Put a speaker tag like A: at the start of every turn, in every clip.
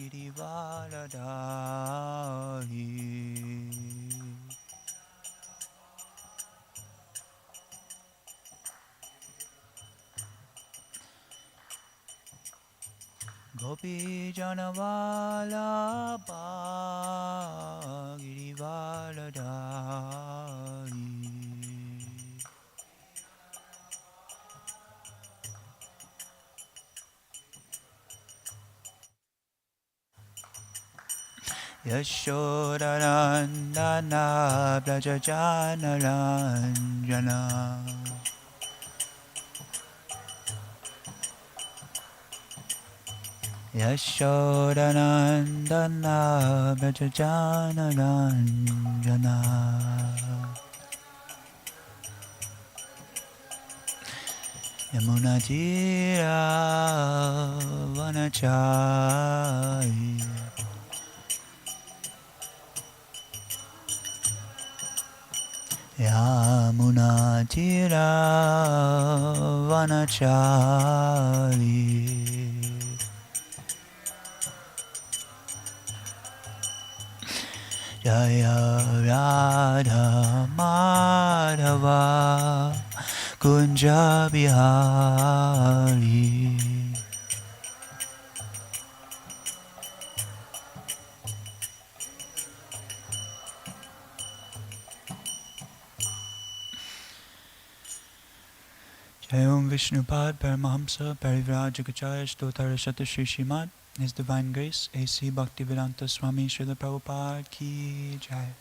A: Girivaradari. Gopi Janavala Girivaradari. Yashodarandana Brajajanaranjana. Yashodanandana Brajajanaranjana. Yamunatira Vanachari. Yamunatira Vanachari. Jaya Radha Madhava Kunja Bihari. Jayom Vishnupad Paramahamsa Parivrajagacharya Stotarashata Shri Śrimad. His Divine Grace A.C. Bhaktivedanta Swami Srila Prabhupada Ki Jai.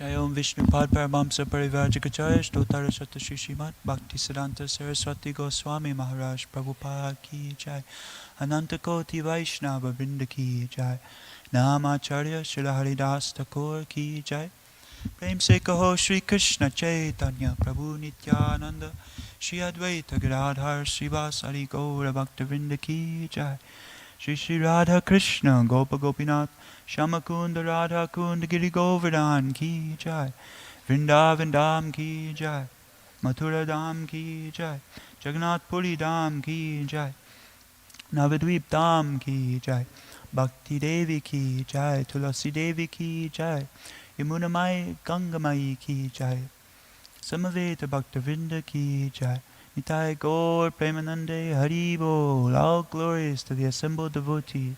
A: Jayom Vishnupad Paramahamsa Parivrajagacharya Stotarashata Shri Śrimad Bhaktisiddhanta Saraswati Goswami Maharaj Prabhupada Ki Jai. Ananta Koti Vaishnava Vrinda Ki Jai. Namacharya Srila Haridas Thakur Ki Jai. Prem se kaho Shri Krishna Chaitanya Prabhu Nityananda Shri Advaita Gadadhar Srivasari Gaura Bhaktivinoda Ki Jai. Shri Shri Radha Krishna Gopa Gopinath Shamakunda Radha Kunda Giri Govardhan Ki Jai. Vrindavan Dham Ki Jai. Mathura Dham Ki Jai. Jagannath Puri Dham Ki Jai. Navadvip Dham Ki Jai. Bhakti Devi Ki Jai. Tulasi Devi Ki Jai. Yamunamai Gangamai Ki Jai. Samaveta Bhaktivinoda Ki Jai. Nitai Gaur Premanande Haribol. All glories to the assembled devotees.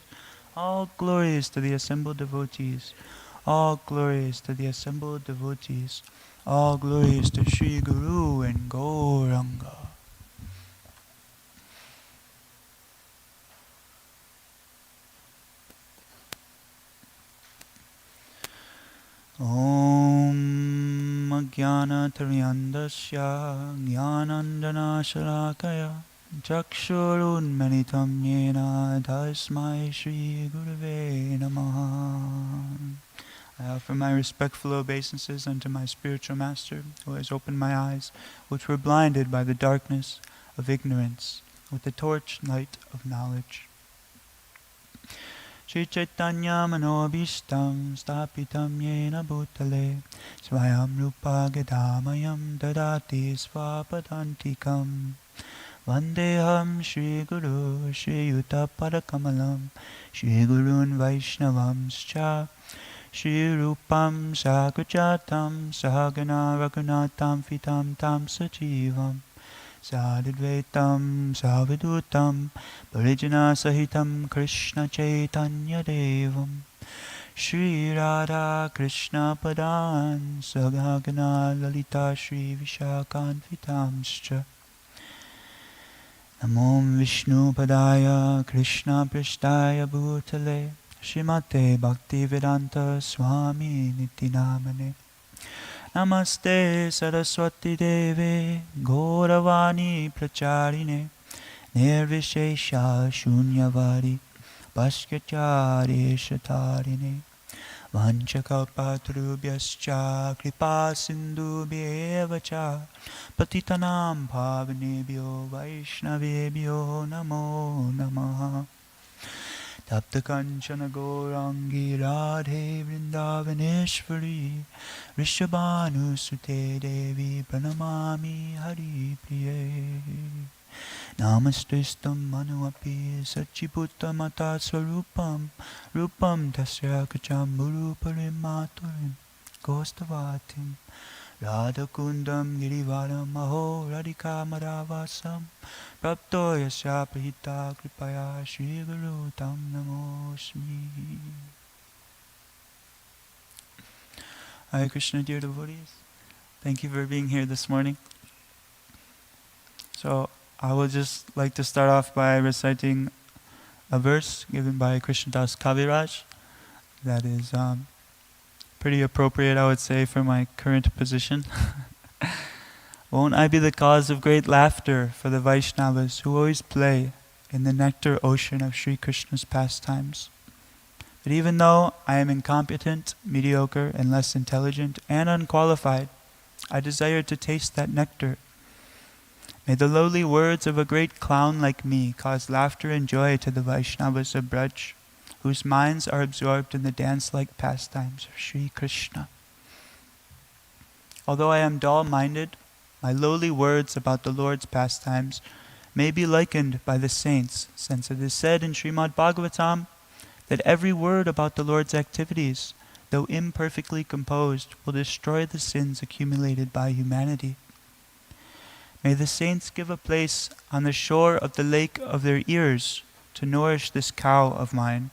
A: All glories to the assembled devotees. All glories to the assembled devotees. All glories to Sri Guru and Gauranga. Om Jnana Taryandasya Jnanandana Shalakaya Chakshurunmanitam Yena Tasmai Shri Gurave Namaha. I offer my respectful obeisances unto my spiritual master, who has opened my eyes, which were blinded by the darkness of ignorance, with the torch light of knowledge. Shri Chaitanya Manobhishtam Stapitam Yena Bhutale Swayam Rupa Gadamayam Dadati Svapadantikam Vandeham Shri Guru Shri Yuta Padakamalam Shri Gurun Vaishnavamscha Shri Rupam Sagrajatam Sahagana Raghunatam Fitam Tam Sajivam Sadadvaitam Savadutam Parijana Sahitam Krishna Chaitanya Devam Shri Radha Krishna Padan Sagagana Lalita Shri Vishakanvitamscha Namom Vishnu Padaya Krishna Prishtaya Bhutale Shrimate Bhaktivedanta Swami Nitinamane Namaste Saraswati Deve Gauravani Pracharine Nirvishesha Shunyavadi Bhaskacharya Shatarine Vanchakalpatarubhyascha Kripa Sindhubhyevacha Patitanam Pavanebhyo Vaishnavebhyo Namo Namaha Tapta Kanchana Gaurangi Radhe Vrindavaneshwari Rishabhanu Sute Devi Pranamami Hari Priye Namastistam manuapi sachibhutam atasvarupam rupam tasya kacham muruparimmaturim gostavatim Radhakundam girivadam aho radhika madhavasam prapto yasya prahita kripaya shri guru tam namosmi. Hare Krishna, dear devotees. Thank you for being here this morning. So I would just like to start off by reciting a verse given by Krishnadas Kaviraj that is pretty appropriate, I would say, for my current position. Won't I be the cause of great laughter for the Vaishnavas who always play in the nectar ocean of Sri Krishna's pastimes? But even though I am incompetent, mediocre, and less intelligent, and unqualified, I desire to taste that nectar. May the lowly words of a great clown like me cause laughter and joy to the Vaishnavas of Braj, whose minds are absorbed in the dance-like pastimes of Sri Krishna. Although I am dull-minded, my lowly words about the Lord's pastimes may be likened by the saints, since it is said in Śrimad Bhāgavatam that every word about the Lord's activities, though imperfectly composed, will destroy the sins accumulated by humanity. May the saints give a place on the shore of the lake of their ears to nourish this cow of mine,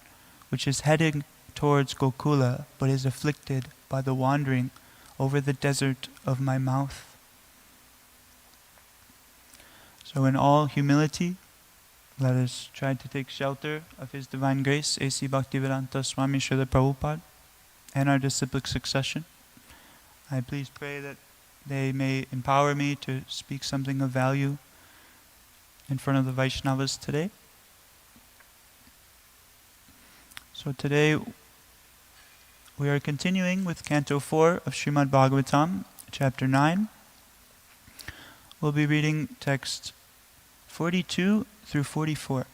A: which is heading towards Gokula, but is afflicted by the wandering over the desert of my mouth. So in all humility, let us try to take shelter of His Divine Grace, A.C. Bhaktivedanta Swami Srila Prabhupada, and our disciplic succession. I please pray that they may empower me to speak something of value in front of the Vaishnavas today. So today we are continuing with Canto 4 of Śrimad Bhāgavatam, Chapter 9. We'll be reading text 42 through 44.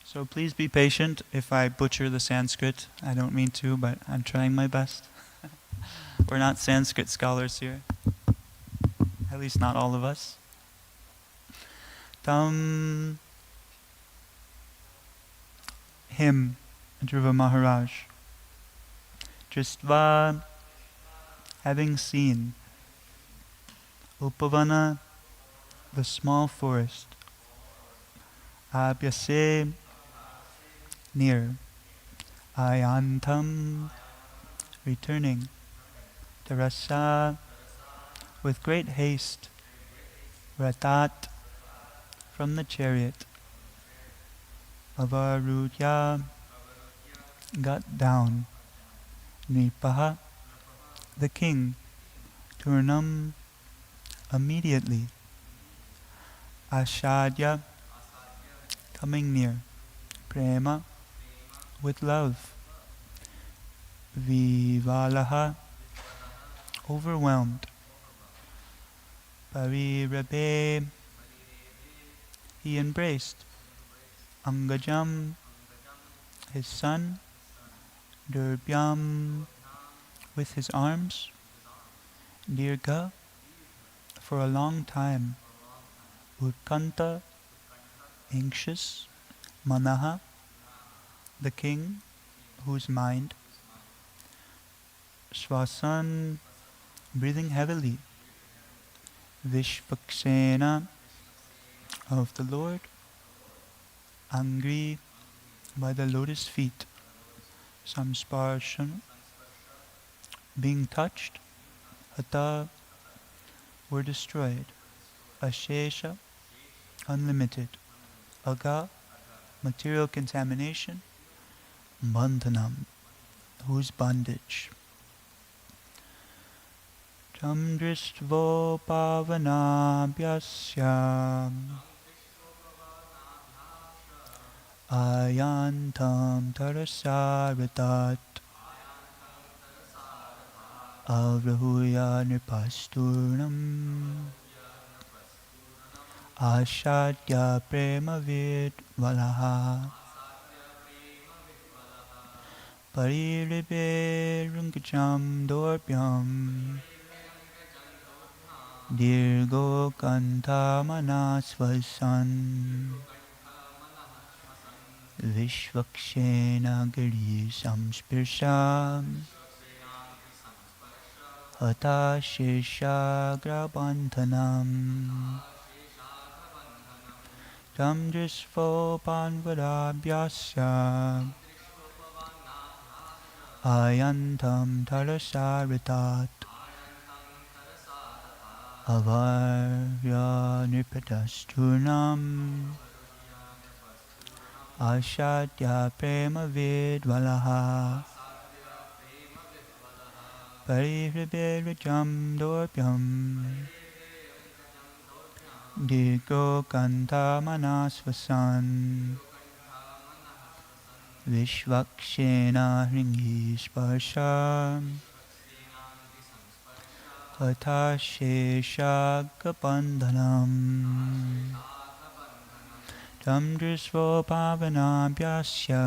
A: So please be patient if I butcher the Sanskrit. I don't mean to, but I'm trying my best. We're not Sanskrit scholars here. At least not all of us. Tam him, Dhruva Maharaj. Dristva, having seen, Upavana, the small forest, Abhyase, near, Ayantam, returning, Tarasa, with great haste, Ratat, from the chariot, Avarudya, got down, Nipaha, the king, Turnam, immediately, Ashadya, coming near, Prema, with love, Vivalaha, overwhelmed, Parirabe, he embraced, Angajam, his son, Durbhyam, with his arms, Dirga, for a long time, Utkanta, anxious, Manaha, the king, whose mind, Swasan, breathing heavily, Vishvaksena, of the Lord, angry by the lotus feet, Samsparshan, being touched, Hata, were destroyed, Ashesha, unlimited, Aga, material contamination, Bandhanam, whose bondage. Chamdristvo pavanabhyasyam Ayantam tarasaratat Avrahuya nirpasturnam Ashadya prema vid valaha Pariribe rungacham dorpyam Dirgo Kanta Manasvasan Vishvakshena Giri Samspirsham Hata Sheshagrabandhanam Tam Drisvo Panvarabhyasya Ayantam Tarasaritat Avarya Nipatasturnam Ashadya Prema Vidvalaha Parihribirajam Dorpyam Dirgo Kanta Manasvasan Vishvakshena Hringi Sparsham Hata Sheshagabandhanam Tam Drisvo Pavanabhyasya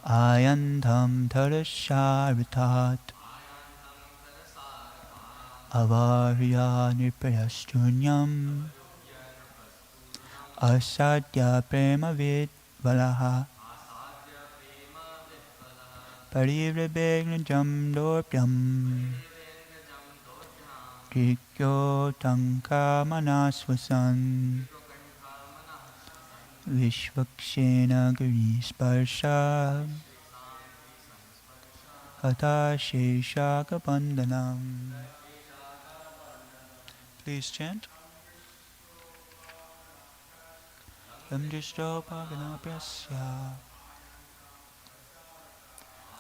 A: Ayantam Tarasharitat Avarya Niprayastunyam Asadya Prema Vidvalaha Parivrabhegnajam Dorpyam Kikyo Tanka Manasvasan Vishvakshena Giri Sparsha Hata Sheshakabandhanam. Please chant. Tam Drisho Pavanaprasya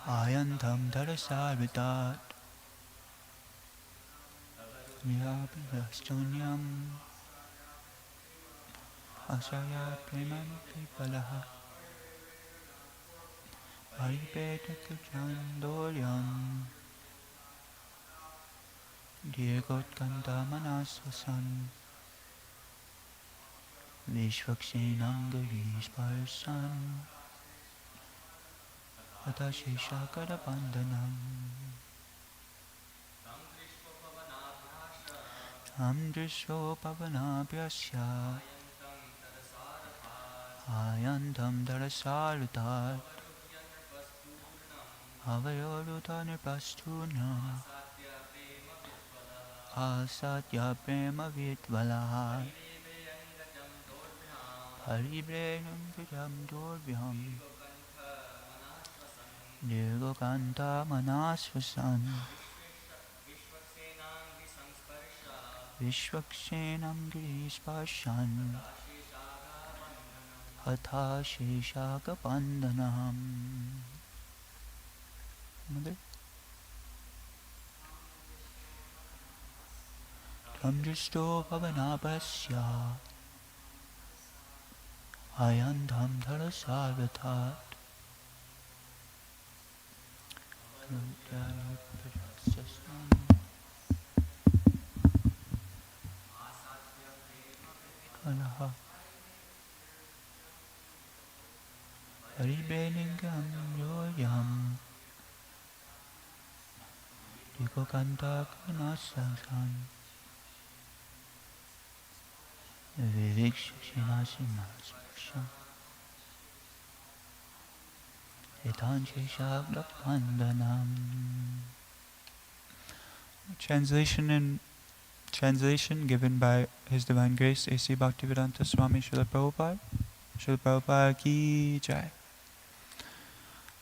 A: Ayantam Tarasaritat Vyabhyastunyam Asaya Preman Pipalaha Paripetakuchandoryam Dirgot Kanta Manasvasan Vishvakshenam Giri Sparsan Hata Sheshakadabandhanam Tam Drisho Pavanabhyasya Ayantam Darasarutat Avayoruta Nirpastuna Asatya Prema Vidvalaha Paribrenam Vijam Dorvyam Nirgokanta Manasvasan Vishvaksenam Girisparshan Hatha Sheshakabandhanam. Mother? Tam Dristo Pavanabhasya Ayantam Tarasarvatat Kalaha Haribeningam Yoyam Dikokanta Kanasasan Vivikshinasimasham Etansheshabdapandhanam. Translation given by His Divine Grace A.C. Bhaktivedanta Swami Srila Prabhupada. Srila Prabhupada Ki Jai.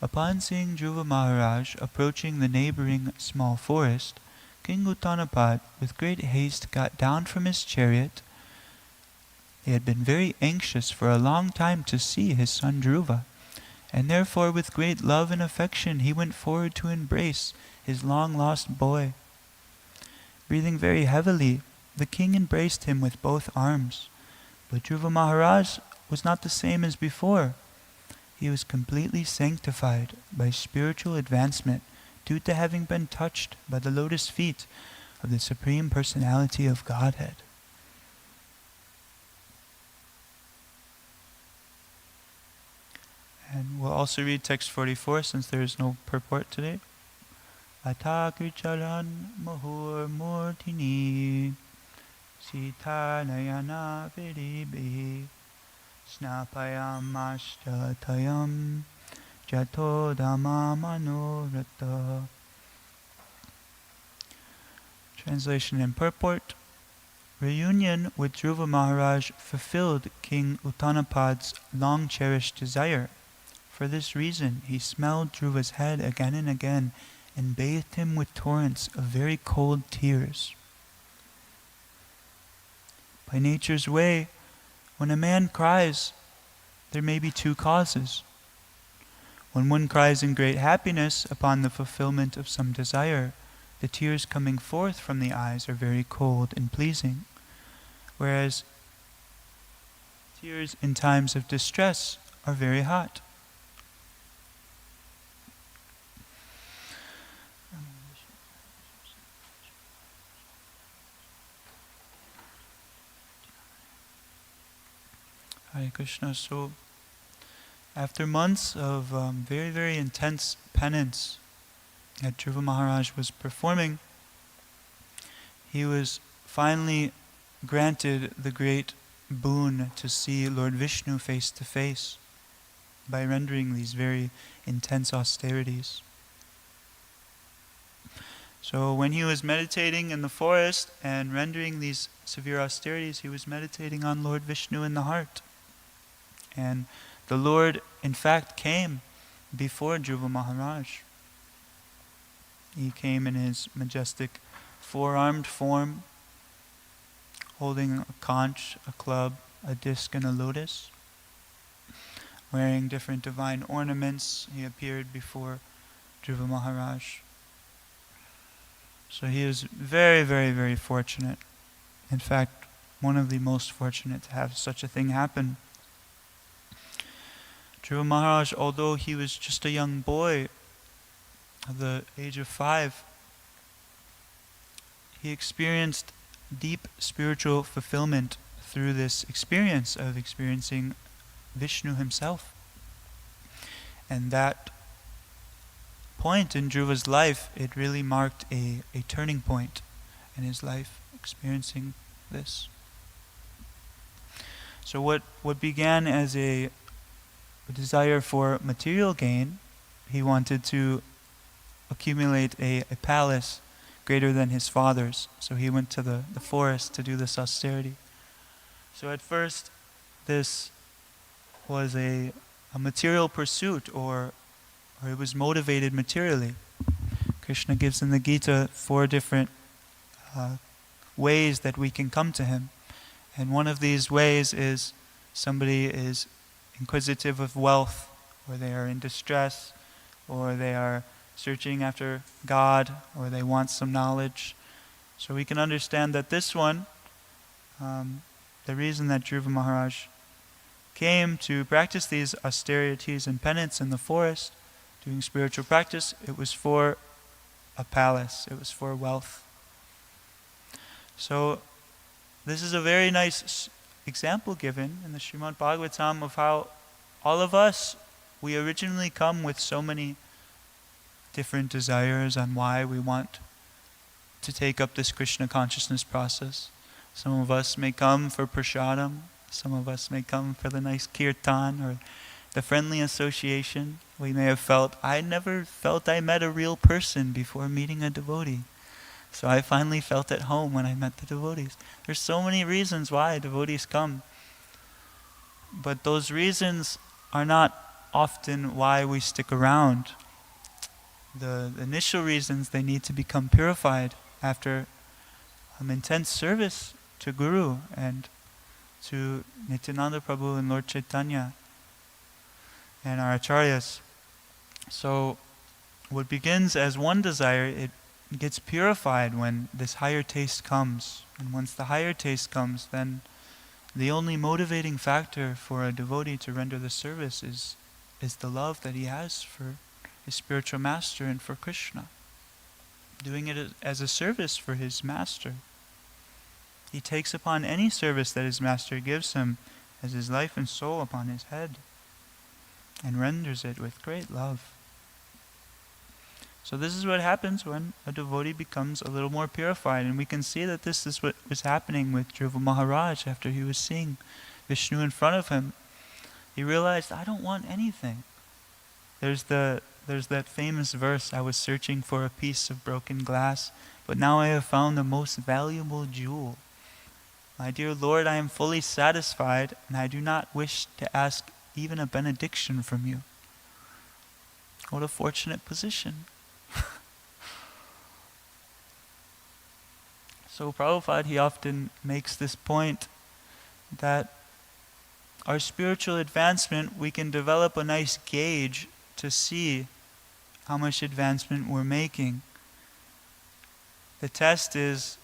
A: Upon seeing Dhruva Maharaj approaching the neighboring small forest, King Uttanapad with great haste got down from his chariot. He had been very anxious for a long time to see his son Dhruva, and therefore with great love and affection he went forward to embrace his long-lost boy. Breathing very heavily, the king embraced him with both arms. But Dhruva Maharaj was not the same as before. He was completely sanctified by spiritual advancement due to having been touched by the lotus feet of the Supreme Personality of Godhead. And we'll also read text 44 since there is no purport today. Atakrichalan Mahur Murtini Sita Nayana Viribi Snapayam Ashtatayam Jatodama Manorata. Translation and purport. Reunion with Dhruva Maharaj fulfilled King Uttanapad's long-cherished desire. For this reason, he smelled Dhruva's head again and again and bathed him with torrents of very cold tears. By nature's way, when a man cries, there may be two causes. When one cries in great happiness upon the fulfillment of some desire, the tears coming forth from the eyes are very cold and pleasing, whereas tears in times of distress are very hot. Hare Krishna. So, after months of very, very intense penance that Dhruva Maharaj was performing, he was finally granted the great boon to see Lord Vishnu face to face by rendering these very intense austerities. So when he was meditating in the forest and rendering these severe austerities, he was meditating on Lord Vishnu in the heart. And the Lord, in fact, came before Dhruva Maharaj. He came in his majestic four-armed form, holding a conch, a club, a disc, and a lotus. Wearing different divine ornaments, he appeared before Dhruva Maharaj. So he is very, very, very fortunate. In fact, one of the most fortunate to have such a thing happen. Dhruva Maharaj, although he was just a young boy at the age of 5, he experienced deep spiritual fulfillment through this experience of experiencing Vishnu himself. And that point in Dhruva's life, it really marked a turning point in his life, experiencing this. So what began as a desire for material gain, he wanted to accumulate a palace greater than his father's. So he went to the forest to do this austerity. So at first, this was a material pursuit, or it was motivated materially. Krishna gives in the Gita 4 different ways that we can come to him. And one of these ways is somebody is inquisitive of wealth, or they are in distress, or they are searching after God, or they want some knowledge. So we can understand that this one, the reason that Dhruva Maharaj came to practice these austerities and penance in the forest, doing spiritual practice, it was for a palace, it was for wealth. So this is a very nice example given in the Śrimad Bhāgavatam of how all of us, we originally come with so many different desires on why we want to take up this Krishna consciousness process. Some of us may come for prasadam, some of us may come for the nice kirtan or the friendly association. We may have felt, I never felt I met a real person before meeting a devotee. So I finally felt at home when I met the devotees. There's so many reasons why devotees come. But those reasons are not often why we stick around. The initial reasons, they need to become purified after intense service to Guru and to Nityananda Prabhu and Lord Chaitanya and our acharyas. So what begins as one desire, it gets purified when this higher taste comes. And once the higher taste comes, then the only motivating factor for a devotee to render the service is the love that he has for his spiritual master and for Krishna. Doing it as a service for his master. He takes upon any service that his master gives him as his life and soul upon his head, and renders it with great love. So this is what happens when a devotee becomes a little more purified. And we can see that this is what was happening with Dhruva Maharaj after he was seeing Vishnu in front of him. He realized, I don't want anything. There's that famous verse, I was searching for a piece of broken glass, but now I have found the most valuable jewel. My dear Lord, I am fully satisfied, and I do not wish to ask even a benediction from you. What a fortunate position. So Prabhupada, he often makes this point that our spiritual advancement, we can develop a nice gauge to see how much advancement we're making. The test is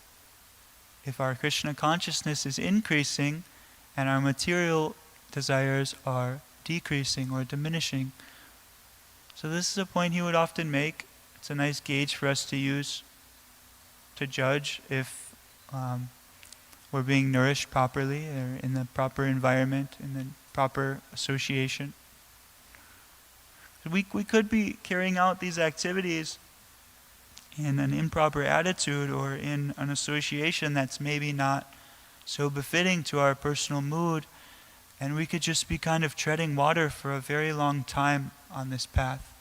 A: if our Krishna consciousness is increasing and our material desires are decreasing or diminishing. So this is a point he would often make. It's a nice gauge for us to use to judge if we're being nourished properly or in the proper environment, in the proper association. We could be carrying out these activities in an improper attitude or in an association that's maybe not so befitting to our personal mood, and we could just be kind of treading water for a very long time on this path.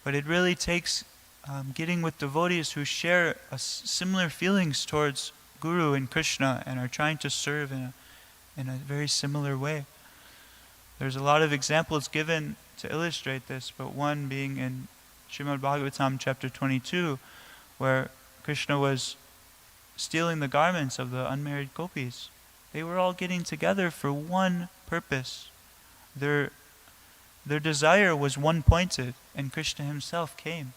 A: But it really takes getting with devotees who share similar feelings towards Guru and Krishna and are trying to serve in a very similar way. There's a lot of examples given to illustrate this, but one being in Śrimad Bhāgavatam chapter 22, where Krishna was stealing the garments of the unmarried gopis. They were all getting together for one purpose. Their desire was one-pointed, and Krishna himself came.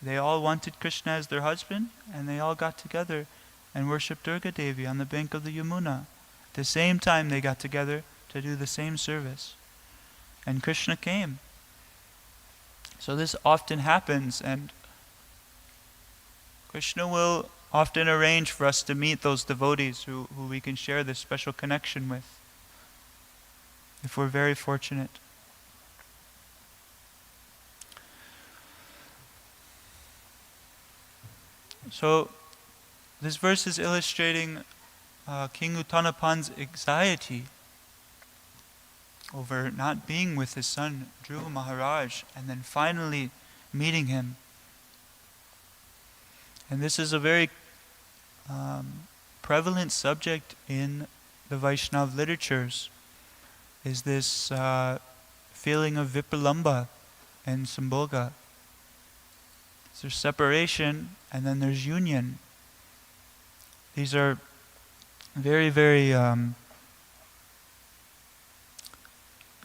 A: They all wanted Krishna as their husband, and they all got together and worshipped Durga Devi on the bank of the Yamuna. At the same time they got together to do the same service. And Krishna came. So this often happens, and Krishna will often arrange for us to meet those devotees who we can share this special connection with, if we're very fortunate. So this verse is illustrating King Uttanapan's anxiety over not being with his son Dhruva Maharaj and then finally meeting him. And this is a very prevalent subject in the Vaishnava literatures, is this feeling of vipralamba and sambhoga. So there's separation and then there's union. These are very, very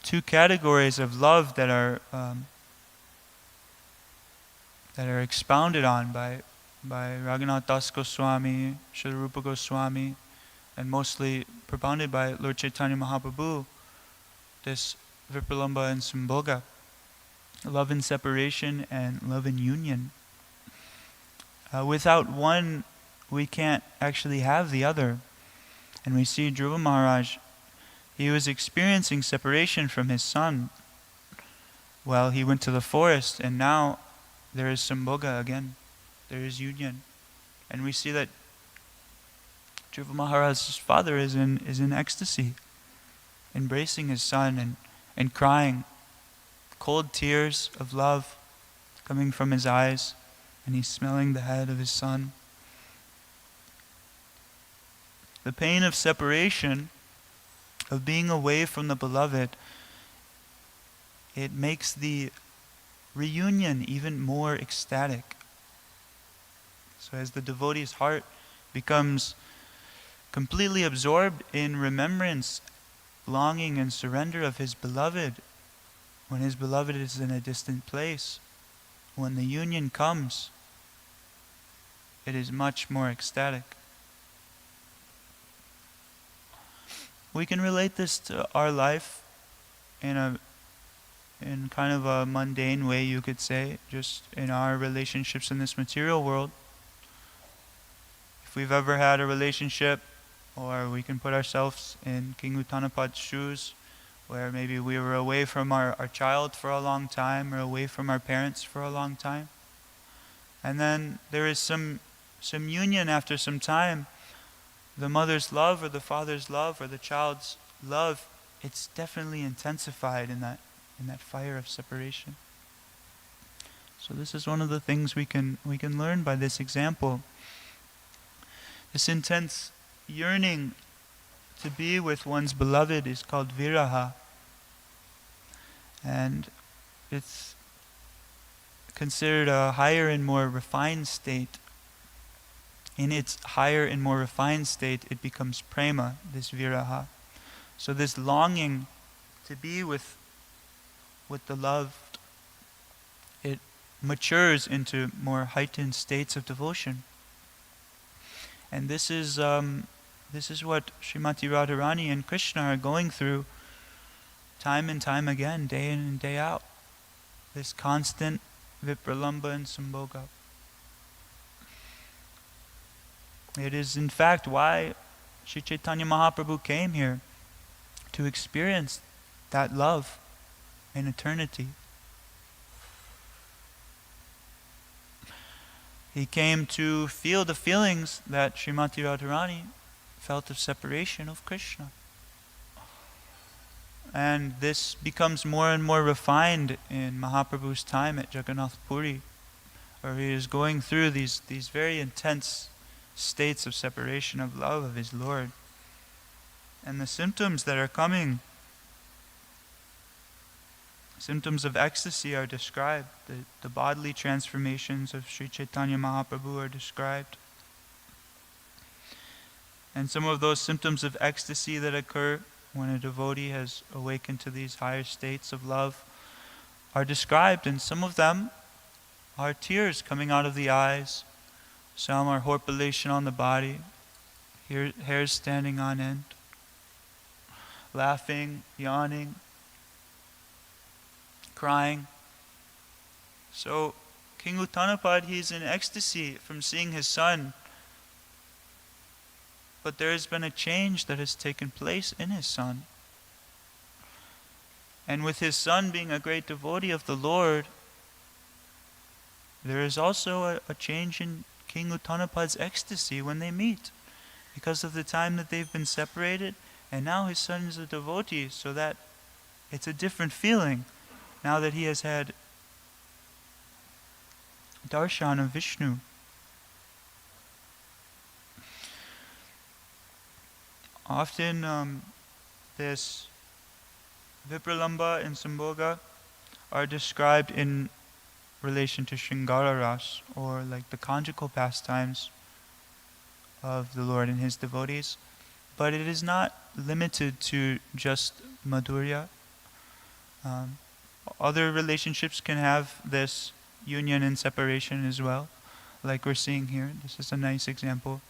A: two categories of love that are expounded on by Raghunath Das Goswami, Srila Rupa Goswami, and mostly propounded by Lord Chaitanya Mahaprabhu, this vipralamba and sambhoga, love in separation and love in union. Without one, we can't actually have the other. And we see Dhruva Maharaj, he was experiencing separation from his son while he went to the forest, and now there is sambhoga again. There is union. And we see that Dhruva Maharaj's father is in ecstasy, embracing his son and crying, cold tears of love coming from his eyes, and he's smelling the head of his son. The pain of separation, of being away from the beloved, it makes the reunion even more ecstatic. So as the devotee's heart becomes completely absorbed in remembrance, longing and surrender of his beloved, when his beloved is in a distant place, when the union comes, it is much more ecstatic. We can relate this to our life in kind of a mundane way, you could say, just in our relationships in this material world. If we've ever had a relationship, or we can put ourselves in King Uttanapad's shoes, where maybe we were away from our child for a long time, or away from our parents for a long time. And then there is some union after some time. The mother's love or the father's love or the child's love, it's definitely intensified in that fire of separation. So this is one of the things we can learn by this example. This intense yearning to be with one's beloved is called viraha. And it's considered a higher and more refined state. In its higher and more refined state, it becomes prema, this viraha. So this longing to be with the loved, it matures into more heightened states of devotion. And this is what Srimati Radharani and Krishna are going through time and time again, day in and day out. This constant vipralamba and sambhoga. It is in fact why Sri Chaitanya Mahaprabhu came here, to experience that love in eternity. He came to feel the feelings that Srimati Radharani felt of separation of Krishna. And this becomes more and more refined in Mahaprabhu's time at Jagannath Puri, where he is going through these very intense states of separation of love of his Lord. And the symptoms that are coming, symptoms of ecstasy, are described. The bodily transformations of Sri Chaitanya Mahaprabhu are described. And some of those symptoms of ecstasy that occur when a devotee has awakened to these higher states of love are described, and some of them are tears coming out of the eyes, some are horpulation on the body, hairs standing on end, laughing, yawning, crying. So King Uttanapad, he's in ecstasy from seeing his son, but there has been a change that has taken place in his son. And with his son being a great devotee of the Lord, there is also a change in King Uttanapad's ecstasy when they meet, because of the time that they've been separated, and now his son is a devotee, so that it's a different feeling now that he has had darshan of Vishnu. Often this vipralamba and sambhoga are described in relation to Shringara Ras, or like the conjugal pastimes of the Lord and his devotees. But it is not limited to just Madhurya. Other relationships can have this union and separation as well, like we're seeing here. This is a nice example.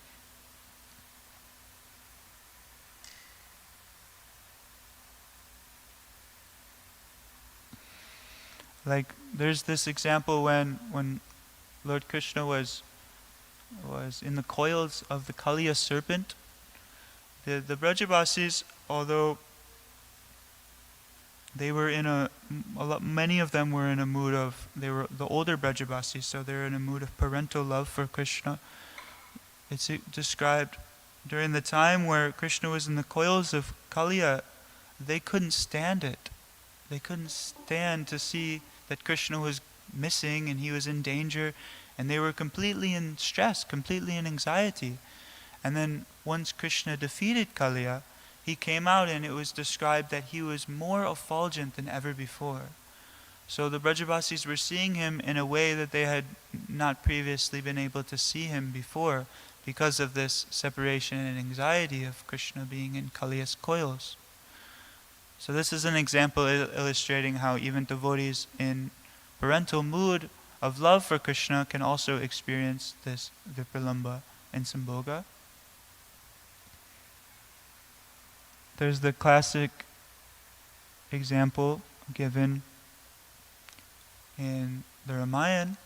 A: Like there's this example when Lord Krishna was in the coils of the Kaliya serpent. The Brajavasis, although they were many of them were in a mood of, they were the older Brajavasis, so they're in a mood of parental love for Krishna. It's described during the time where Krishna was in the coils of Kaliya, they couldn't stand it. They couldn't stand to see that Krishna was missing and he was in danger, and they were completely in stress, completely in anxiety. And then once Krishna defeated Kaliya, he came out, and it was described that he was more effulgent than ever before. So the Brajavasis were seeing him in a way that they had not previously been able to see him before, because of this separation and anxiety of Krishna being in Kaliya's coils. So this is an example illustrating how even devotees in parental mood of love for Krishna can also experience this vipralamba and sambhoga. There's the classic example given in the Ramayana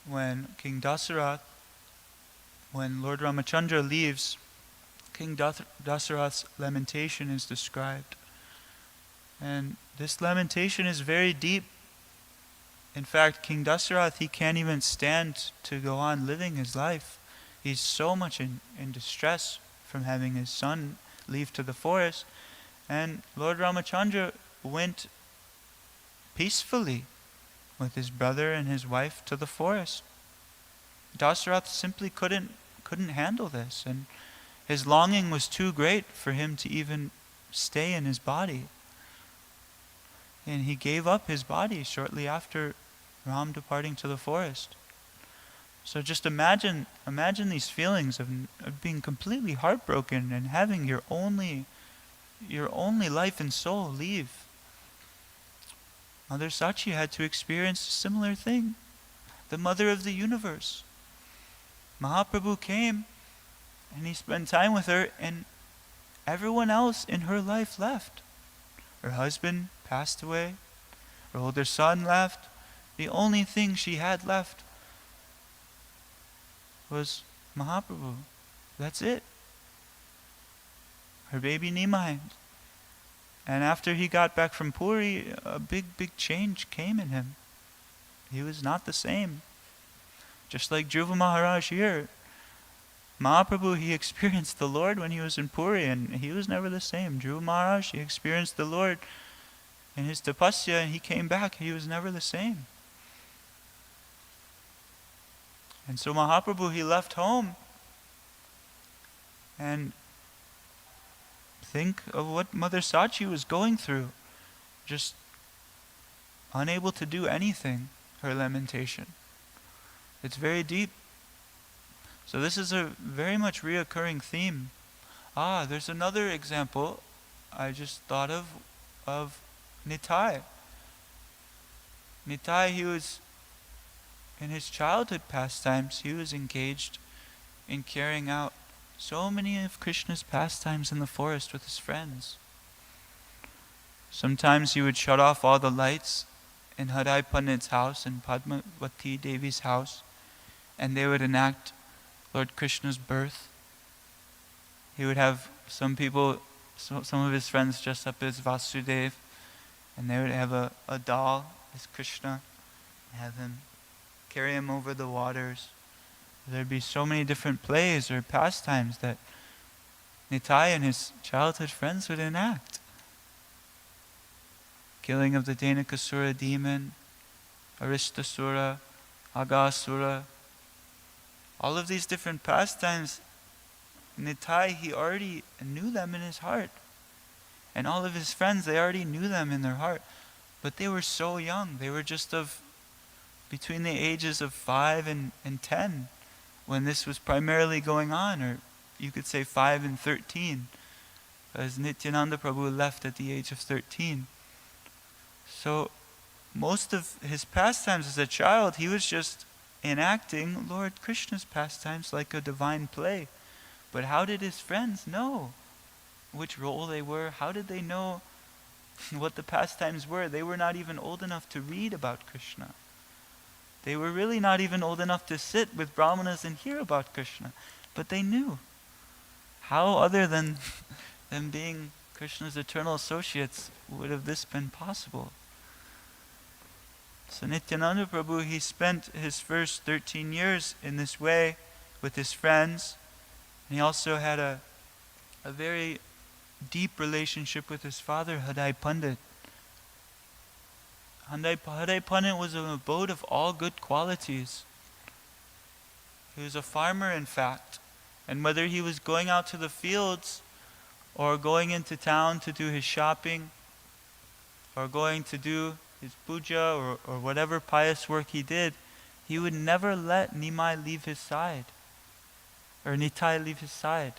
A: when King Dasarath, when Lord Ramachandra leaves, King Dasarath's lamentation is described. And this lamentation is very deep. In fact, King Dasarath, he can't even stand to go on living his life. He's so much in distress from having his son leave to the forest. And Lord Ramachandra went peacefully with his brother and his wife to the forest. Dasarath simply couldn't handle this, and his longing was too great for him to even stay in his body. And he gave up his body shortly after Ram departing to the forest. So just imagine these feelings of being completely heartbroken and having your only life and soul leave. Mother Sachi had to experience a similar thing. The mother of the universe. Mahaprabhu came and he spent time with her, and everyone else in her life left. Her husband passed away. Her older son left. The only thing she had left was Mahaprabhu. That's it. Her baby Nimai. And after he got back from Puri, a big change came in him. He was not the same. Just like Dhruva Maharaj here. Mahaprabhu, he experienced the Lord when he was in Puri, and he was never the same. Dhruva Maharaj, he experienced the Lord in his tapasya, and he came back, he was never the same. And so Mahaprabhu, he left home. And think of what Mother Sachi was going through. Just unable to do anything, her lamentation. It's very deep. So this is a very much reoccurring theme. There's another example I just thought of Nitai. Nitai, he was, in his childhood pastimes, he was engaged in carrying out so many of Krishna's pastimes in the forest with his friends. Sometimes he would shut off all the lights in Hadai Pandit's house and Padmavati Devi's house, and they would enact Lord Krishna's birth. He would have some of his friends dressed up as Vasudev, and they would have a doll as Krishna, and have him carry him over the waters. There'd be so many different plays or pastimes that Nitai and his childhood friends would enact. Killing of the Dhenukasura demon, Aristasura, Agasura. All of these different pastimes, Nitai, he already knew them in his heart. And all of his friends, they already knew them in their heart. But they were so young. They were just between the ages of 5 and 10 when this was primarily going on, or you could say 5 and 13, as Nityananda Prabhu left at the age of 13. So most of his pastimes as a child, he was just enacting Lord Krishna's pastimes like a divine play. But how did his friends know which role they were? How did they know what the pastimes were? They were not even old enough to read about Krishna. They were really not even old enough to sit with brahmanas and hear about Krishna. But they knew. How other than them being Krishna's eternal associates would have this been possible? So Nityananda Prabhu, he spent his first 13 years in this way with his friends. And he also had a very deep relationship with his father, Hadai Pandit. Hadai Pandit was an abode of all good qualities. He was a farmer, in fact. And whether he was going out to the fields or going into town to do his shopping or going to do his puja or whatever pious work he did, he would never let Nimai leave his side, or Nitai leave his side.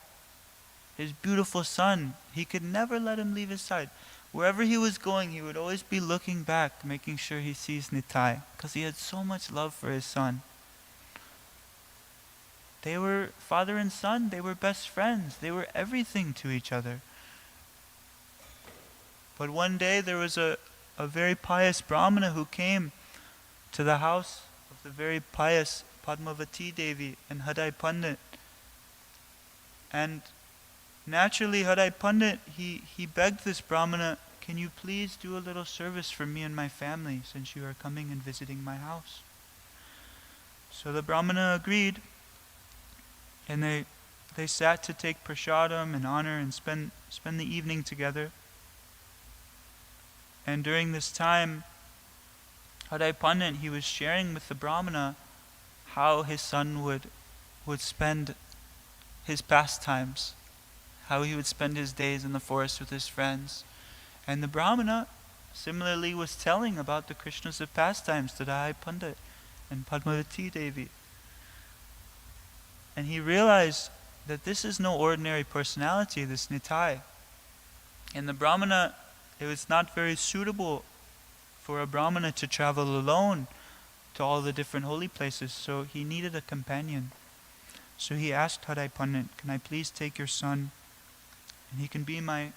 A: His beautiful son, he could never let him leave his side. Wherever he was going, he would always be looking back, making sure he sees Nitai, because he had so much love for his son. They were father and son, they were best friends, they were everything to each other. But one day there was a very pious brahmana who came to the house of the very pious Padmavati Devi and Hadai Pandit. And naturally Hadai Pandit, he begged this brahmana, can you please do a little service for me and my family since you are coming and visiting my house? So the Brahmana agreed, and they sat to take prasadam and honor and spend the evening together. And during this time, Hadai Pandit, he was sharing with the Brahmana how his son would spend his pastimes, how he would spend his days in the forest with his friends. And the Brahmana similarly was telling about the Krishnas of pastimes to Hadai Pandit and Padmavati Devi. And he realized that this is no ordinary personality, this Nitai. And the Brahmana, it was not very suitable for a Brahmana to travel alone to all the different holy places, so he needed a companion. So he asked Hadai Pandit, can I please take your son, and he can be my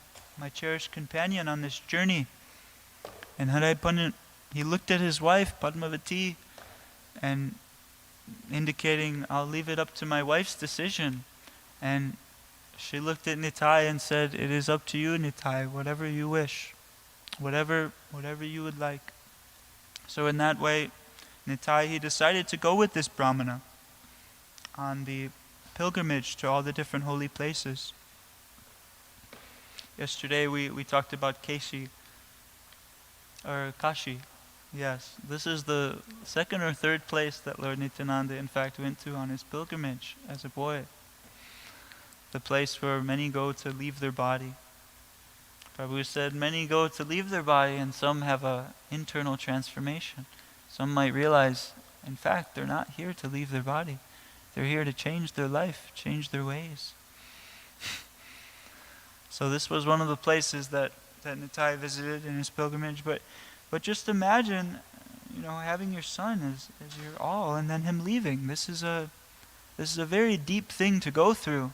A: cherished companion on this journey? And Hadai Pandit, he looked at his wife, Padmavati, and indicating, I'll leave it up to my wife's decision. And she looked at Nitai and said, it is up to you, Nitai, whatever you wish, whatever you would like. So in that way, Nitai, he decided to go with this Brahmana on the pilgrimage to all the different holy places. Yesterday we talked about Kashi. Yes, this is the second or third place that Lord Nityananda in fact went to on his pilgrimage as a boy. The place where many go to leave their body. Prabhu said many go to leave their body and some have an internal transformation. Some might realize, in fact, they're not here to leave their body. They're here to change their life, change their ways. So this was one of the places that Nitai visited in his pilgrimage. But just imagine, having your son as your all, and then him leaving. This is a very deep thing to go through.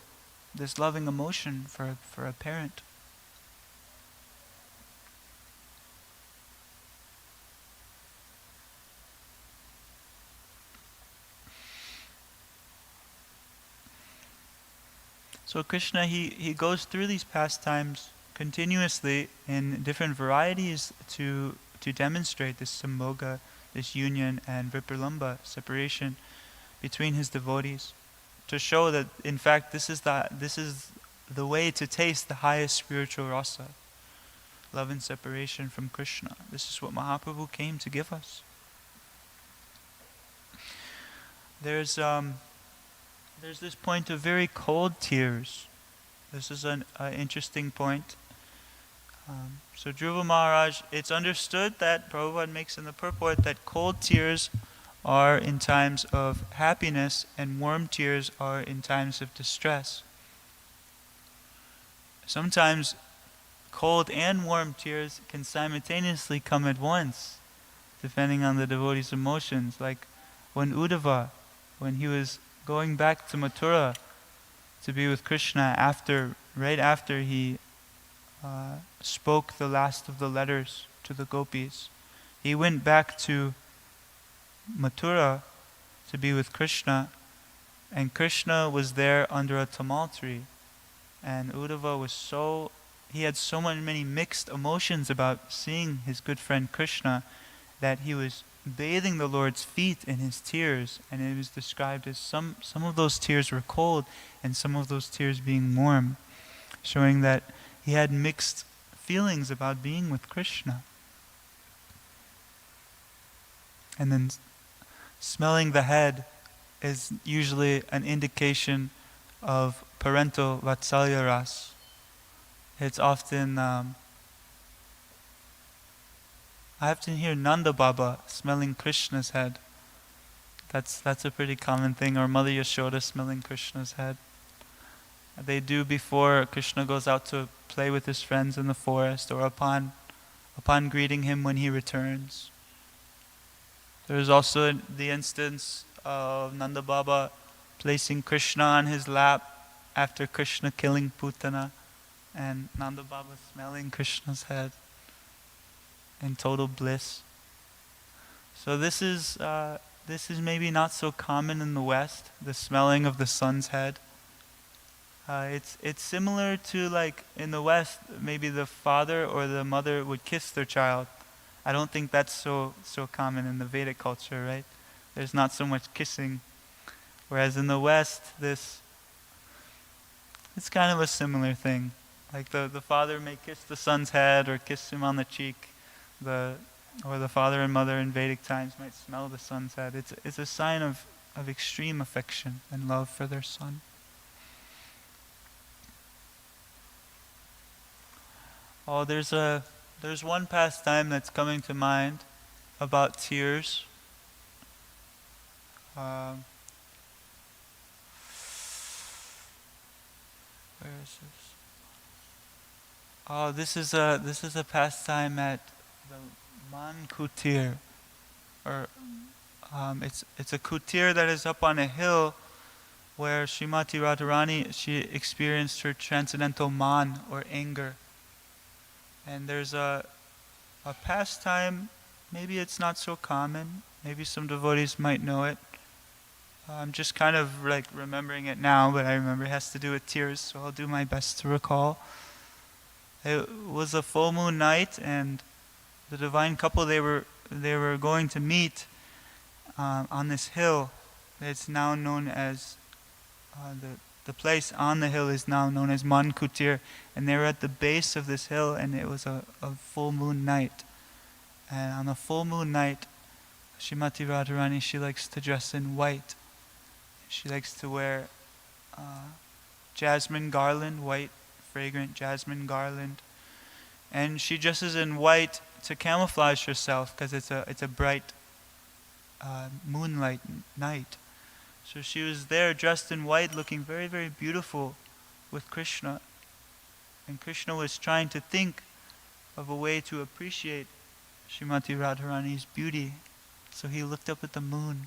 A: This loving emotion for a parent. So Krishna, he goes through these pastimes continuously in different varieties to demonstrate this samboga, this union and vipralambha, separation between his devotees, to show that in fact this is the way to taste the highest spiritual rasa, love and separation from Krishna. This is what Mahaprabhu came to give us. There's this point of very cold tears. This is an interesting point. So Dhruva Maharaj, it's understood that Prabhupada makes in the purport that cold tears are in times of happiness and warm tears are in times of distress. Sometimes cold and warm tears can simultaneously come at once, depending on the devotee's emotions. Like when Uddhava, when he was going back to Mathura to be with Krishna right after he spoke the last of the letters to the gopis. He went back to Mathura to be with Krishna, and Krishna was there under a tamal tree. And Uddhava he had so many mixed emotions about seeing his good friend Krishna that he was bathing the Lord's feet in his tears, and it was described as some of those tears were cold and some of those tears being warm, showing that he had mixed feelings about being with Krishna. And then smelling the head is usually an indication of parental vatsalya ras. It's often I often hear Nanda Baba smelling Krishna's head. That's a pretty common thing, or Mother Yashoda smelling Krishna's head. They do before Krishna goes out to play with his friends in the forest, or upon greeting him when he returns. There is also the instance of Nanda Baba placing Krishna on his lap after Krishna killing Putana, and Nanda Baba smelling Krishna's head in total bliss. So this is maybe not so common in the West, the smelling of the son's head. It's similar to, like, in the West, maybe the father or the mother would kiss their child. I don't think that's so common in the Vedic culture, right? There's not so much kissing. Whereas in the West, it's kind of a similar thing. Like the father may kiss the son's head or kiss him on the cheek. Or the father and mother in Vedic times might smell the son's head. It's a sign of extreme affection and love for their son. Oh, there's one pastime that's coming to mind about tears. Where is this? Oh, this is a pastime at the Man Kutir, or it's a kutir that is up on a hill where Srimati Radharani, she experienced her transcendental man, or anger. And there's a pastime, maybe it's not so common, maybe some devotees might know it. I'm just kind of like remembering it now, but I remember it has to do with tears, so I'll do my best to recall. It was a full moon night, and the divine couple, they were going to meet on this hill. It's now known as the place on the hill is now known as Man Kutir, and they were at the base of this hill, and it was a full moon night. And on the full moon night, Srimati Radharani, she likes to dress in white. She likes to wear jasmine garland, white, fragrant jasmine garland. And she dresses in white to camouflage herself because it's a bright moonlight night. So she was there dressed in white, looking very, very beautiful with Krishna. And Krishna was trying to think of a way to appreciate Srimati Radharani's beauty. So he looked up at the moon,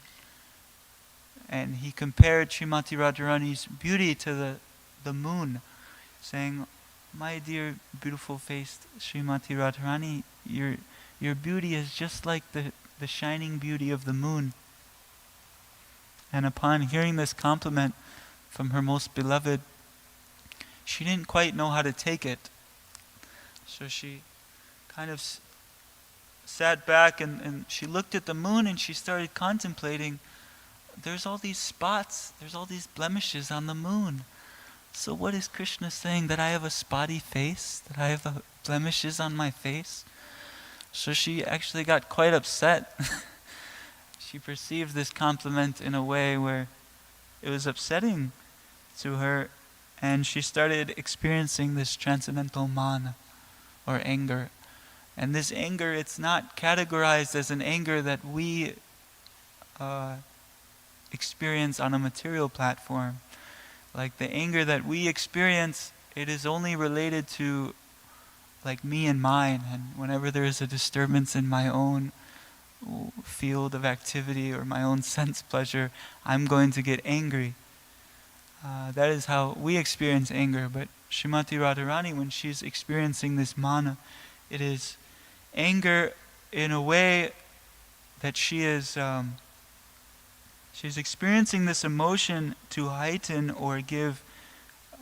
A: and he compared Srimati Radharani's beauty to the moon, saying, "My dear beautiful-faced Srimati Radharani, your beauty is just like the shining beauty of the moon." And upon hearing this compliment from her most beloved, she didn't quite know how to take it. So she kind of sat back and she looked at the moon, and she started contemplating, there's all these spots, there's all these blemishes on the moon. So what is Krishna saying? That I have a spotty face? That I have blemishes on my face? So she actually got quite upset. She perceived this compliment in a way where it was upsetting to her, and she started experiencing this transcendental man, or anger. And this anger, it's not categorized as an anger that we experience on a material platform. Like the anger that we experience, it is only related to like me and mine, and whenever there is a disturbance in my own field of activity or my own sense pleasure, I'm going to get angry. That is how we experience anger. But Srimati Radharani, when she's experiencing this mana, it is anger in a way that she's experiencing this emotion to heighten or give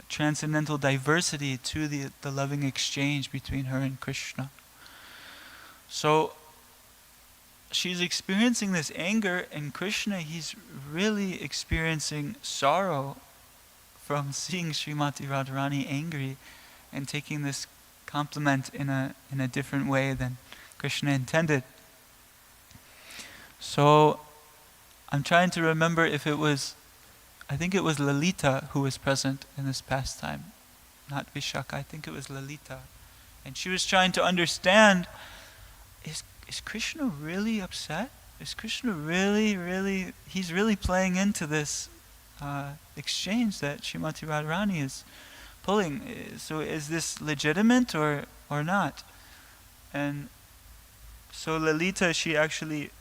A: transcendental diversity to the loving exchange between her and Krishna. So she's experiencing this anger, and Krishna, he's really experiencing sorrow from seeing Srimati Radharani angry and taking this compliment in a different way than Krishna intended. So I'm trying to remember if I think it was Lalita who was present in this pastime, not Vishaka. I think it was Lalita. And she was trying to understand, is Krishna really upset? Is Krishna really, he's really playing into this exchange that Srimati Radharani is pulling. So is this legitimate or not? And so Lalita, she actually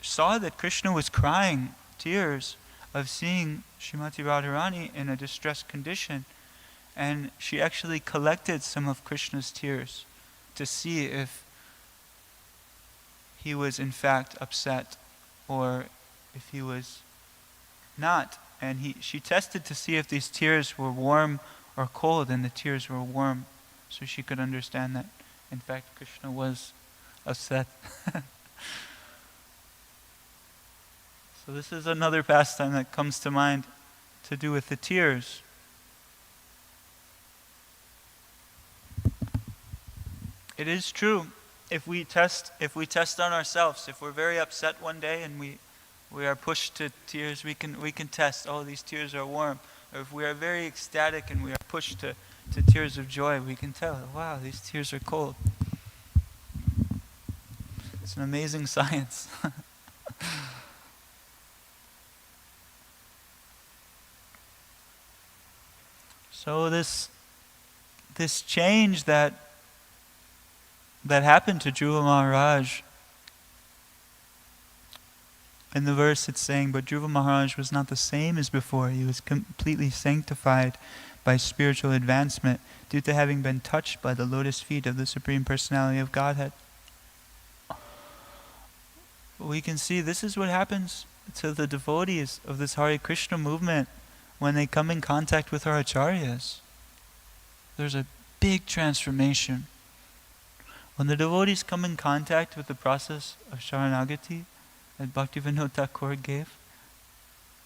A: saw that Krishna was crying tears of seeing Srimati Radharani in a distressed condition. And she actually collected some of Krishna's tears to see if he was in fact upset or if he was not. and she tested to see if these tears were warm or cold, and the tears were warm, so she could understand that, in fact, Krishna was upset. So this is another pastime that comes to mind to do with the tears. It is true, if we test on ourselves, if we're very upset one day and we are pushed to tears, we can test, oh, these tears are warm. Or if we are very ecstatic and we are pushed to tears of joy, we can tell, wow, these tears are cold. It's an amazing science. So this change that happened to Dhruva Maharaj, in the verse it's saying, but Dhruva Maharaj was not the same as before. He was completely sanctified by spiritual advancement due to having been touched by the lotus feet of the Supreme Personality of Godhead. We can see this is what happens to the devotees of this Hare Krishna movement when they come in contact with our acharyas. There's a big transformation. When the devotees come in contact with the process of Sharanagati that Bhaktivinoda Thakur gave,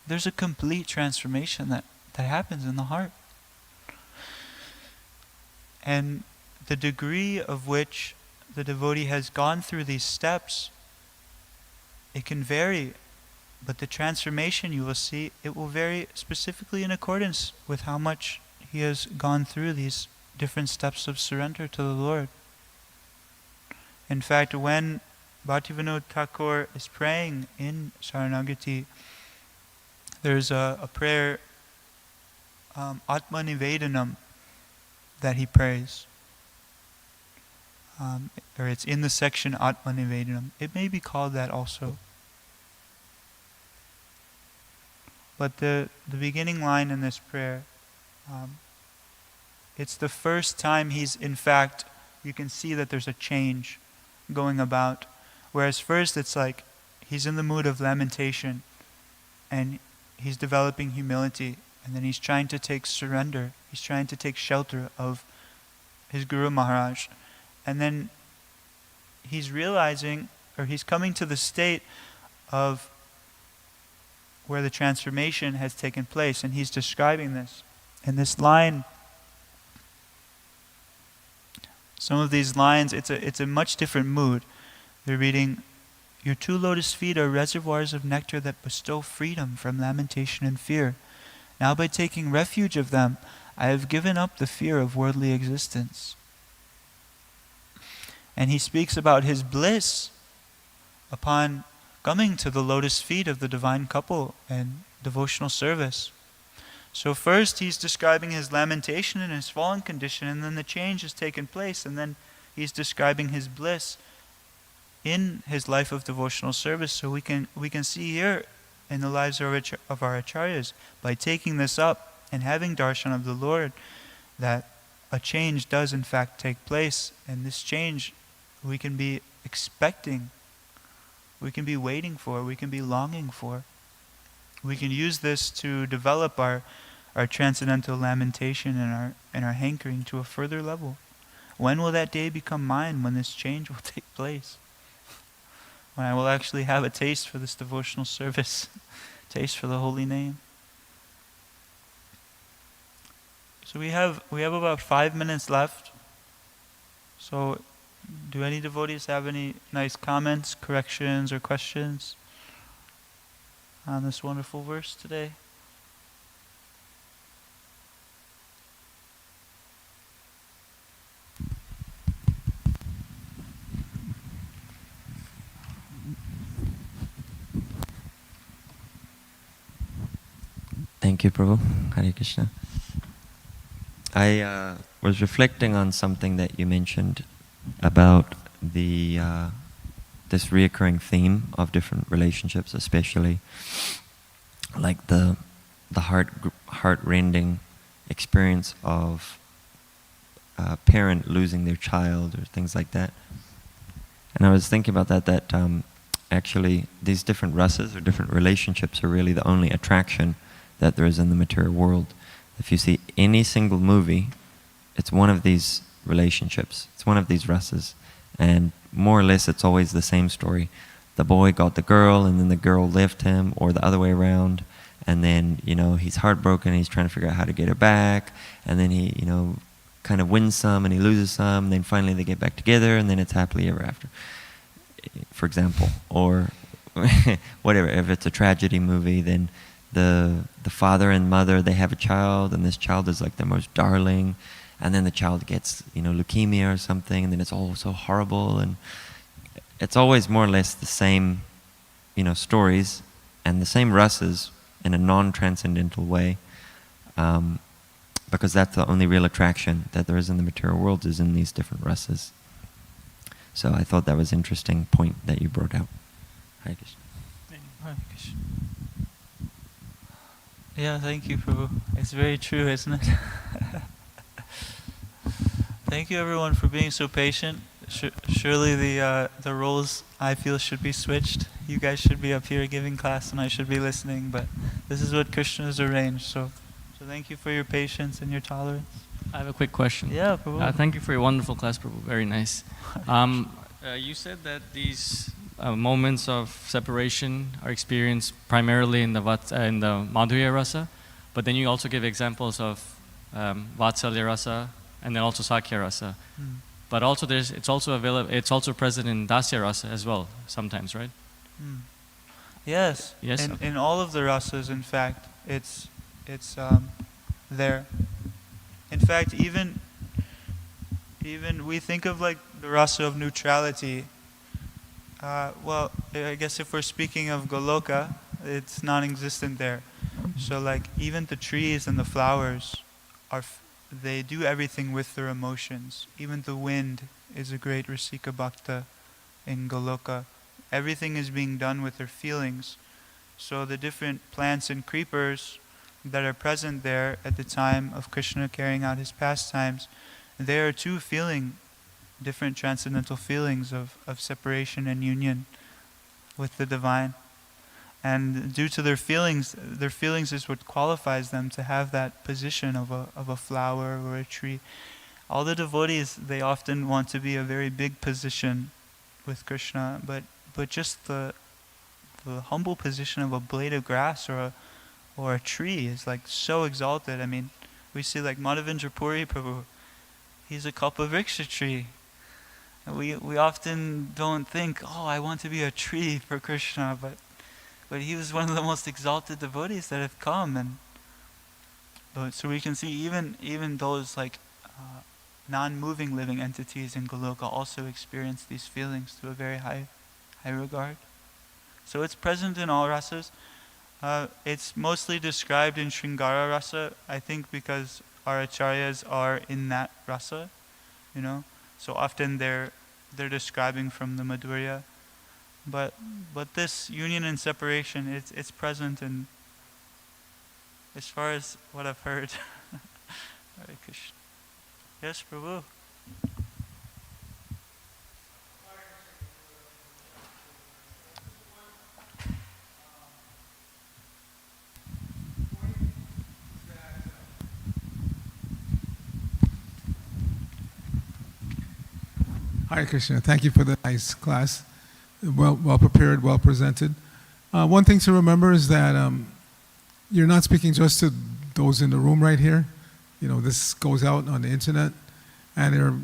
A: there's a complete transformation that happens in the heart. And the degree of which the devotee has gone through these steps, it can vary, but the transformation you will see, it will vary specifically in accordance with how much he has gone through these different steps of surrender to the Lord. In fact, when Bhaktivinoda Thakur is praying in Sharanagati, there's a prayer, Atma Nivedanam, that he prays. Or it's in the section Atma Nivedanam. It may be called that also. But the beginning line in this prayer, it's the first time he's, in fact, you can see that there's a change going about. Whereas first it's like he's in the mood of lamentation and he's developing humility, and then he's trying to take surrender. He's trying to take shelter of his Guru Maharaj. And then he's realizing, or he's coming to the state of where the transformation has taken place, and he's describing this. In this line, some of these lines, it's a much different mood. They're reading, your two lotus feet are reservoirs of nectar that bestow freedom from lamentation and fear. Now by taking refuge of them, I have given up the fear of worldly existence. And he speaks about his bliss upon coming to the lotus feet of the divine couple and devotional service. So first he's describing his lamentation and his fallen condition, and then the change has taken place, and then he's describing his bliss in his life of devotional service. So we can see here in the lives of our acharyas, by taking this up and having darshan of the Lord, that a change does in fact take place, and this change we can be expecting, we can be waiting for, we can be longing for. We can use this to develop our transcendental lamentation and our hankering to a further level. When will that day become mine, when this change will take place? When I will actually have a taste for this devotional service, taste for the holy name. So we have about 5 minutes left. So do any devotees have any nice comments, corrections, or questions on this wonderful verse today?
B: Thank you, Prabhu. Hare Krishna. I was reflecting on something that you mentioned about the this reoccurring theme of different relationships, especially like the heart-rending experience of a parent losing their child or things like that. And I was thinking about that actually these different rasas or different relationships are really the only attraction that there is in the material world. If you see any single movie, it's one of these relationships. It's one of these rasas. And more or less, it's always the same story. The boy got the girl, and then the girl left him, or the other way around. And then, he's heartbroken, and he's trying to figure out how to get her back. And then he, kind of wins some, and he loses some. And then finally they get back together, and then it's happily ever after, for example. Or whatever. If it's a tragedy movie, then the father and mother, they have a child, and this child is like their most darling. And then the child gets, leukemia or something, and then it's all so horrible. And it's always more or less the same, stories and the same rasas in a non-transcendental way, because that's the only real attraction that there is in the material world, is in these different rasas. So I thought that was an interesting point that you brought out. Hare Krishna.
A: Hare Krishna. Yeah, thank you, Prabhu. It's very true, isn't it? Thank you, everyone, for being so patient. Surely the roles, I feel, should be switched. You guys should be up here giving class, and I should be listening. But this is what Krishna has arranged. So thank you for your patience and your tolerance.
C: I have a quick question.
A: Yeah, Prabhu.
C: Thank you for your wonderful class, Prabhu. Very nice. You said that these moments of separation are experienced primarily in the Madhurya rasa, but then you also give examples of Vatsalya rasa and then also Sakhya rasa. But also it's also present in Dasya rasa as well sometimes, right?
A: Yes.
C: Yes.
A: In all of the rasas, in fact, it's there. In fact, even we think of like the rasa of neutrality. Well, I guess if we're speaking of Goloka, it's non-existent there. So like even the trees and the flowers they do everything with their emotions. Even the wind is a great Rasika Bhakta in Goloka. Everything is being done with their feelings. So the different plants and creepers that are present there at the time of Krishna carrying out his pastimes, they are too feeling different transcendental feelings of separation and union with the divine. And due to their feelings is what qualifies them to have that position of a flower or a tree. All the devotees, they often want to be a very big position with Krishna, but just the humble position of a blade of grass or a tree is like so exalted. I mean, we see like Madhavendra Puri Prabhu, he's a Kalpavriksha tree. We often don't think, I want to be a tree for Krishna, but he was one of the most exalted devotees that have come, so we can see even those like non-moving living entities in Goloka also experience these feelings to a very high regard. So it's present in all rasas. It's mostly described in Sringara rasa, I think, because our acharyas are in that rasa, So often they're describing from the Madhurya. But this union and separation, it's present in, as far as what I've heard. Hare Krishna. Yes, Prabhu.
D: Hare Krishna. Thank you for the nice class. Well prepared, well presented. One thing to remember is that you're not speaking just to those in the room right here. This goes out on the internet, and there are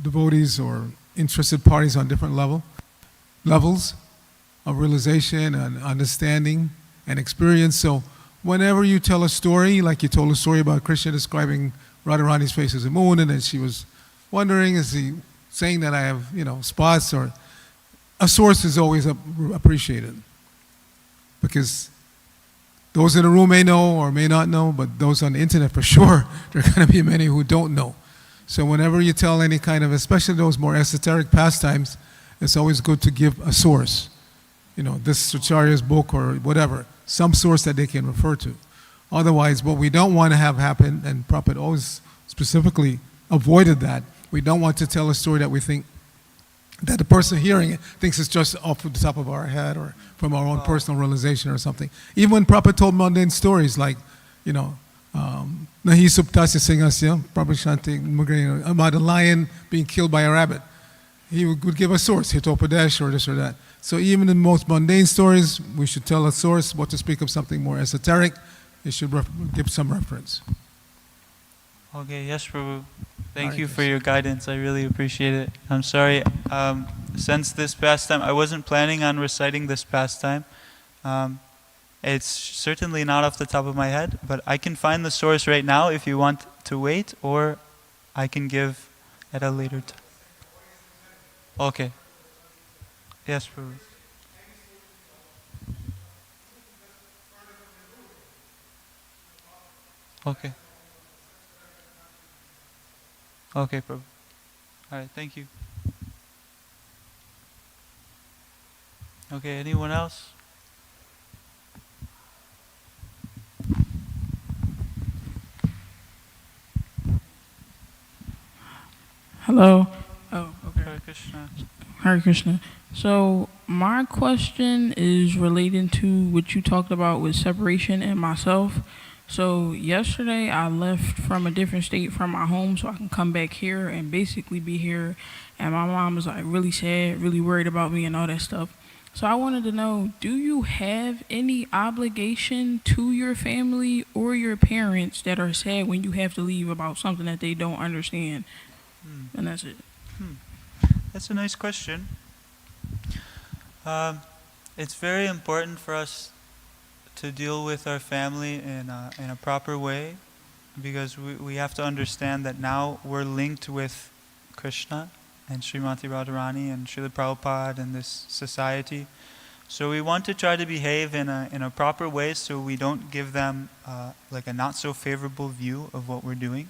D: devotees or interested parties on different levels of realization and understanding and experience. So whenever you tell a story, like you told a story about Krishna describing Radharani's face as a moon, and then she was wondering, is he saying that I have, spots, or a source is always appreciated, because those in the room may know or may not know, but those on the internet for sure, there are going to be many who don't know. So whenever you tell any kind of, especially those more esoteric pastimes, it's always good to give a source. This Acharya's book or whatever, some source that they can refer to. Otherwise, what we don't want to have happen, and Prabhupada always specifically avoided that, we don't want to tell a story that we think that the person hearing it thinks it's just off the top of our head or from our own personal realization or something. Even when Prabhupada told mundane stories like, you know, Nahi Suptasya Singasya, Prabhu Shanti Mugrina, about a lion being killed by a rabbit. He would give a source, Hitopadesh or this or that. So even in the most mundane stories, we should tell a source. What to speak of something more esoteric, it should give some reference.
A: Okay, yes, Prabhu. Thank
D: Hare
A: you for
D: Krishna.
A: your guidance. I really appreciate it. I'm sorry, since this pastime, I wasn't planning on reciting this pastime. It's certainly not off the top of my head, but I can find the source right now if you want to wait, or I can give at a later time. Okay. Yes, Prabhu. Okay. Okay, Prabhu. Alright, thank you. Okay, anyone else?
E: Hello. Oh, okay.
A: Hare Krishna.
E: Hare Krishna. So my question is relating to what you talked about with separation and myself. So yesterday I left from a different state from my home so I can come back here and basically be here. And my mom was like really sad, really worried about me and all that stuff. So I wanted to know, do you have any obligation to your family or your parents that are sad when you have to leave about something that they don't understand? And that's it.
A: That's a nice question. It's very important for us to deal with our family in a proper way, because we have to understand that now we're linked with Krishna and Srimati Radharani and Srila Prabhupada and this society. So we want to try to behave in a proper way so we don't give them like a not so favorable view of what we're doing.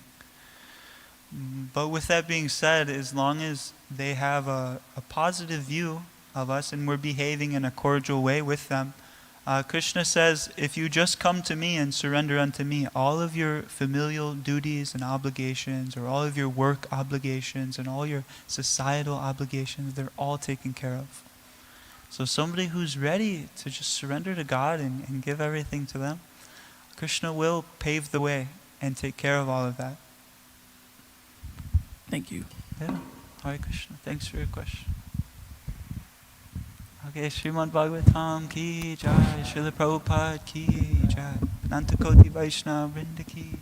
A: But with that being said, as long as they have a positive view of us and we're behaving in a cordial way with them, Krishna says, if you just come to me and surrender unto me, all of your familial duties and obligations, or all of your work obligations and all your societal obligations, they're all taken care of. So somebody who's ready to just surrender to God and give everything to them, Krishna will pave the way and take care of all of that.
E: Thank you.
A: Yeah, Hare Krishna. Thanks for your question. Okay, Śrimad Bhāgavatam ki jai, Srila Prabhupada ki jai, Nantakoti Vaishnava Vrinda ki